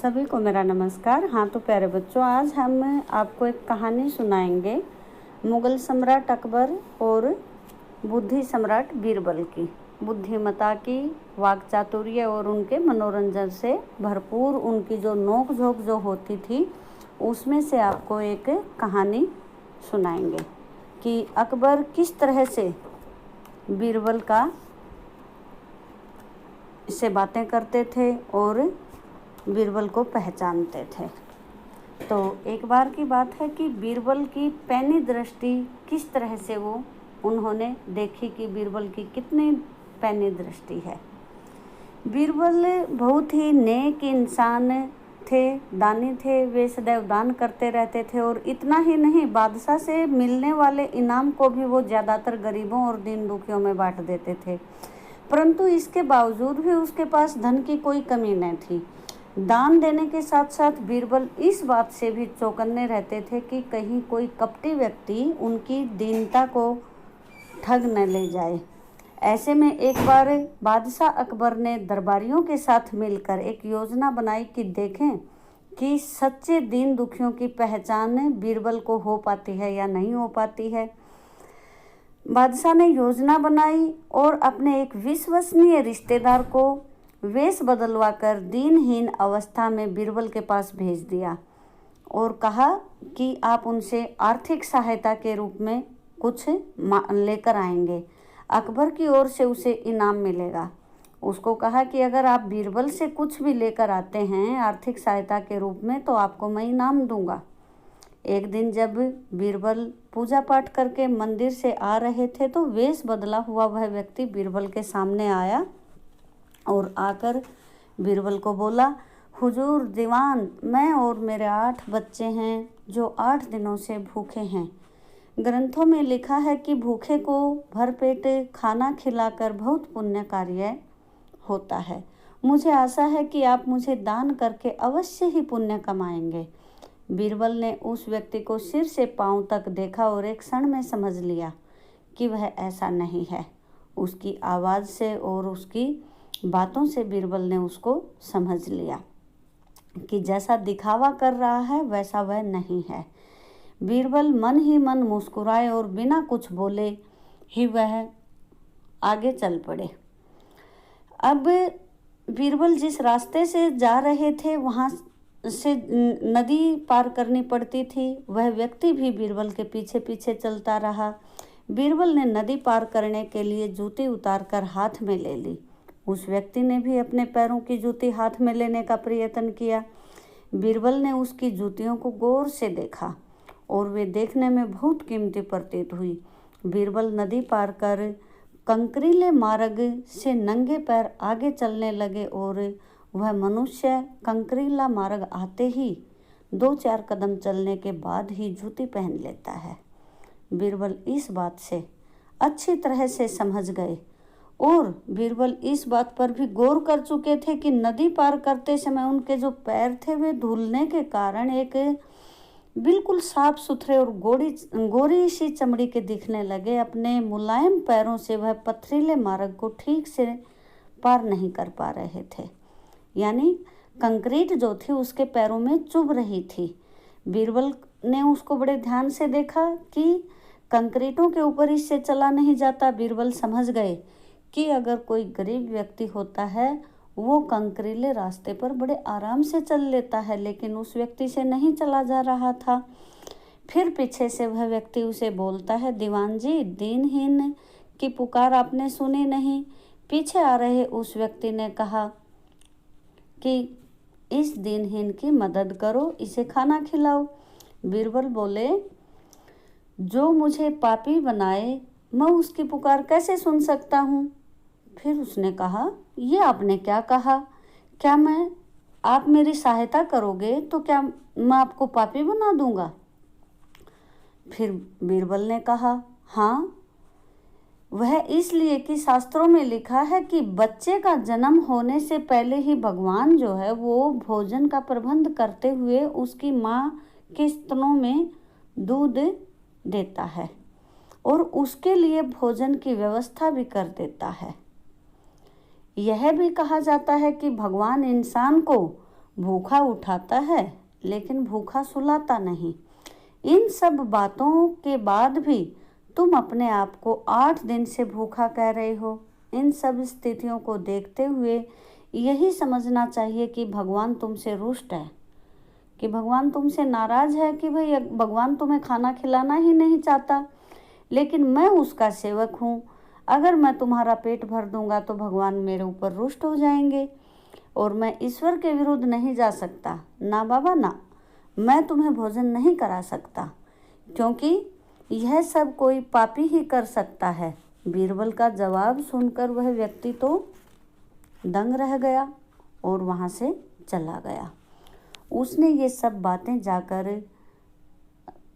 सभी को मेरा नमस्कार। हाँ तो प्यारे बच्चों, आज हम आपको एक कहानी सुनाएंगे मुगल सम्राट अकबर और बुद्धि सम्राट बीरबल की। बुद्धिमता की, वाक चातुर्य और उनके मनोरंजन से भरपूर उनकी जो नोक झोंक जो होती थी, उसमें से आपको एक कहानी सुनाएंगे कि अकबर किस तरह से बीरबल से बातें करते थे और बीरबल को पहचानते थे। तो एक बार की बात है कि बीरबल की पैनी दृष्टि किस तरह से उन्होंने देखी कि बीरबल की कितनी पैनी दृष्टि है। बीरबल बहुत ही नेक इंसान थे, दानी थे, वे सदैव दान करते रहते थे और इतना ही नहीं, बादशाह से मिलने वाले इनाम को भी वो ज़्यादातर गरीबों और दीन दुखियों में बांट देते थे। परंतु इसके बावजूद भी उसके पास धन की कोई कमी न थी। दान देने के साथ साथ बीरबल इस बात से भी चौकन्ने रहते थे कि कहीं कोई कपटी व्यक्ति उनकी दीनता को ठग न ले जाए। ऐसे में एक बार बादशाह अकबर ने दरबारियों के साथ मिलकर एक योजना बनाई कि देखें कि सच्चे दीन दुखियों की पहचान बीरबल को हो पाती है या नहीं हो पाती है। बादशाह ने योजना बनाई और अपने एक विश्वसनीय रिश्तेदार को वेश बदलवा कर दीनहीन अवस्था में बीरबल के पास भेज दिया और कहा कि आप उनसे आर्थिक सहायता के रूप में कुछ लेकर आएंगे, अकबर की ओर से उसे इनाम मिलेगा। उसको कहा कि अगर आप बीरबल से कुछ भी लेकर आते हैं आर्थिक सहायता के रूप में तो आपको मैं इनाम दूंगा। एक दिन जब बीरबल पूजा पाठ करके मंदिर से आ रहे थे तो वेश बदला हुआ वह व्यक्ति बीरबल के सामने आया और आकर बीरबल को बोला, हुजूर दीवान, मैं और मेरे 8 बच्चे हैं जो 8 दिनों से भूखे हैं। ग्रंथों में लिखा है कि भूखे को भरपेट खाना खिलाकर बहुत पुण्य कार्य होता है। मुझे आशा है कि आप मुझे दान करके अवश्य ही पुण्य कमाएंगे। बीरबल ने उस व्यक्ति को सिर से पांव तक देखा और एक क्षण में समझ लिया कि वह ऐसा नहीं है। उसकी आवाज़ से और उसकी बातों से बीरबल ने उसको समझ लिया कि जैसा दिखावा कर रहा है वैसा वह नहीं है। बीरबल मन ही मन मुस्कुराए और बिना कुछ बोले ही वह आगे चल पड़े। अब बीरबल जिस रास्ते से जा रहे थे वहाँ से नदी पार करनी पड़ती थी। वह व्यक्ति भी बीरबल के पीछे पीछे चलता रहा। बीरबल ने नदी पार करने के लिए जूती उतार कर हाथ में ले ली। उस व्यक्ति ने भी अपने पैरों की जूती हाथ में लेने का प्रयत्न किया। बीरबल ने उसकी जूतियों को गौर से देखा और वे देखने में बहुत कीमती प्रतीत हुई। बीरबल नदी पार कर कंकरीले मार्ग से नंगे पैर आगे चलने लगे और वह मनुष्य कंकरीला मार्ग आते ही 2-4 कदम चलने के बाद ही जूती पहन लेता है। बीरबल इस बात से अच्छी तरह से समझ गए और बीरबल इस बात पर भी गौर कर चुके थे कि नदी पार करते समय उनके जो पैर थे वे धुलने के कारण एक बिल्कुल साफ सुथरे और गोरी सी चमड़ी के दिखने लगे। अपने मुलायम पैरों से वह पथरीले मार्ग को ठीक से पार नहीं कर पा रहे थे, यानी कंक्रीट जो थी उसके पैरों में चुभ रही थी। बीरबल ने उसको बड़े ध्यान से देखा कि कंक्रीटों के ऊपर इससे चला नहीं जाता। बीरबल समझ गए कि अगर कोई गरीब व्यक्ति होता है वो कंकरीले रास्ते पर बड़े आराम से चल लेता है, लेकिन उस व्यक्ति से नहीं चला जा रहा था। फिर पीछे से वह व्यक्ति उसे बोलता है, दीवान जी, दीनहीन की पुकार आपने सुनी नहीं? पीछे आ रहे उस व्यक्ति ने कहा कि इस दीनहीन की मदद करो, इसे खाना खिलाओ। बीरबल बोले, जो मुझे पापी बनाए मैं उसकी पुकार कैसे सुन सकता हूँ? फिर उसने कहा, ये आपने क्या कहा? क्या आप मेरी सहायता करोगे तो क्या मैं आपको पापी बना दूंगा? फिर बीरबल ने कहा, हाँ, वह इसलिए कि शास्त्रों में लिखा है कि बच्चे का जन्म होने से पहले ही भगवान जो है वो भोजन का प्रबंध करते हुए उसकी माँ के स्तनों में दूध देता है और उसके लिए भोजन की व्यवस्था भी कर देता है। यह भी कहा जाता है कि भगवान इंसान को भूखा उठाता है लेकिन भूखा सुलाता नहीं। इन सब बातों के बाद भी तुम अपने आप को 8 दिन से भूखा कह रहे हो। इन सब स्थितियों को देखते हुए यही समझना चाहिए कि भगवान तुमसे रुष्ट है, कि भगवान तुमसे नाराज़ है, कि भाई भगवान तुम्हें खाना खिलाना ही नहीं चाहता, लेकिन मैं उसका सेवक हूँ। अगर मैं तुम्हारा पेट भर दूंगा तो भगवान मेरे ऊपर रुष्ट हो जाएंगे और मैं ईश्वर के विरुद्ध नहीं जा सकता। ना बाबा ना, मैं तुम्हें भोजन नहीं करा सकता, क्योंकि यह सब कोई पापी ही कर सकता है। बीरबल का जवाब सुनकर वह व्यक्ति तो दंग रह गया और वहाँ से चला गया। उसने ये सब बातें जाकर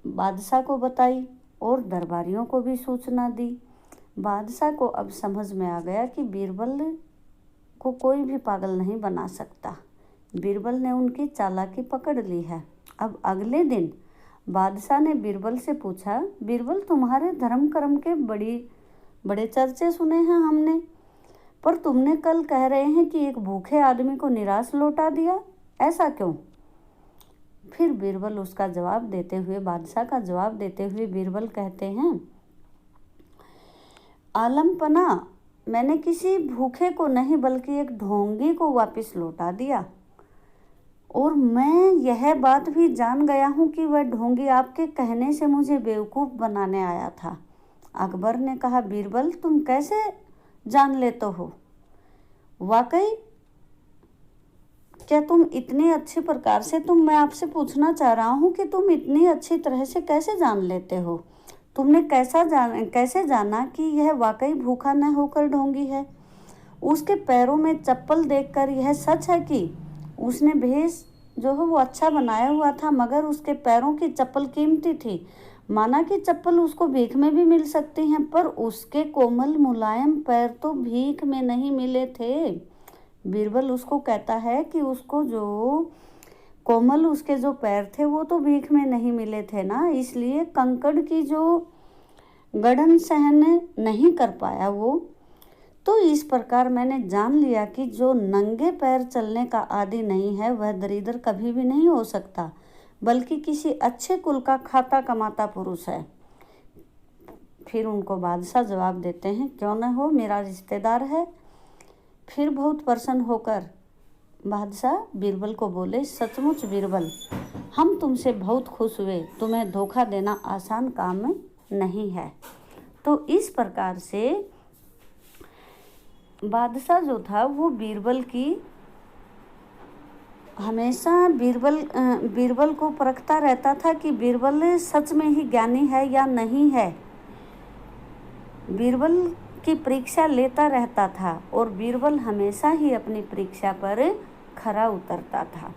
बादशाह को बताई और दरबारियों को भी सूचना दी। बादशाह को अब समझ में आ गया कि बीरबल को कोई भी पागल नहीं बना सकता। बीरबल ने उनकी चालाकी पकड़ ली है। अब अगले दिन बादशाह ने बीरबल से पूछा, बीरबल तुम्हारे धर्म कर्म के बड़े चर्चे सुने हैं हमने, पर तुमने कल कह रहे हैं कि एक भूखे आदमी को निराश लौटा दिया, ऐसा क्यों? फिर बीरबल उसका जवाब देते हुए, बादशाह का जवाब देते हुए बीरबल कहते हैं, आलमपना, मैंने किसी भूखे को नहीं बल्कि एक ढोंगी को वापस लौटा दिया, और मैं यह बात भी जान गया हूँ कि वह ढोंगी आपके कहने से मुझे बेवकूफ़ बनाने आया था। अकबर ने कहा, बीरबल तुम कैसे जान लेते हो? वाकई क्या तुम इतनी अच्छी प्रकार से मैं आपसे पूछना चाह रहा हूँ कि तुम इतनी अच्छी तरह से कैसे जान लेते हो? तुमने कैसे जाना कि यह वाकई भूखा न होकर ढोंगी है? उसके पैरों में चप्पल देखकर यह सच है कि उसने भेष जो है वो अच्छा बनाया हुआ था, मगर उसके पैरों की चप्पल कीमती थी। माना कि चप्पल उसको भीख में भी मिल सकती हैं, पर उसके कोमल मुलायम पैर तो भीख में नहीं मिले थे। बीरबल उसको कहता है कि उसको जो कोमल उसके जो पैर थे वो तो भीख में नहीं मिले थे ना, इसलिए कंकड़ की जो गड़न सहन नहीं कर पाया वो। तो इस प्रकार मैंने जान लिया कि जो नंगे पैर चलने का आदी नहीं है वह दरिद्र कभी भी नहीं हो सकता, बल्कि किसी अच्छे कुल का खाता कमाता पुरुष है। फिर उनको बादशाह जवाब देते हैं, क्यों न हो, मेरा रिश्तेदार है। फिर बहुत प्रसन्न होकर बादशाह बीरबल को बोले, सचमुच बीरबल, हम तुमसे बहुत खुश हुए, तुम्हें धोखा देना आसान काम नहीं है। तो इस प्रकार से बादशाह जो था वो बीरबल की हमेशा बीरबल को परखता रहता था कि बीरबल सच में ही ज्ञानी है या नहीं है। बीरबल की परीक्षा लेता रहता था और बीरबल हमेशा ही अपनी परीक्षा पर खरा उतरता था।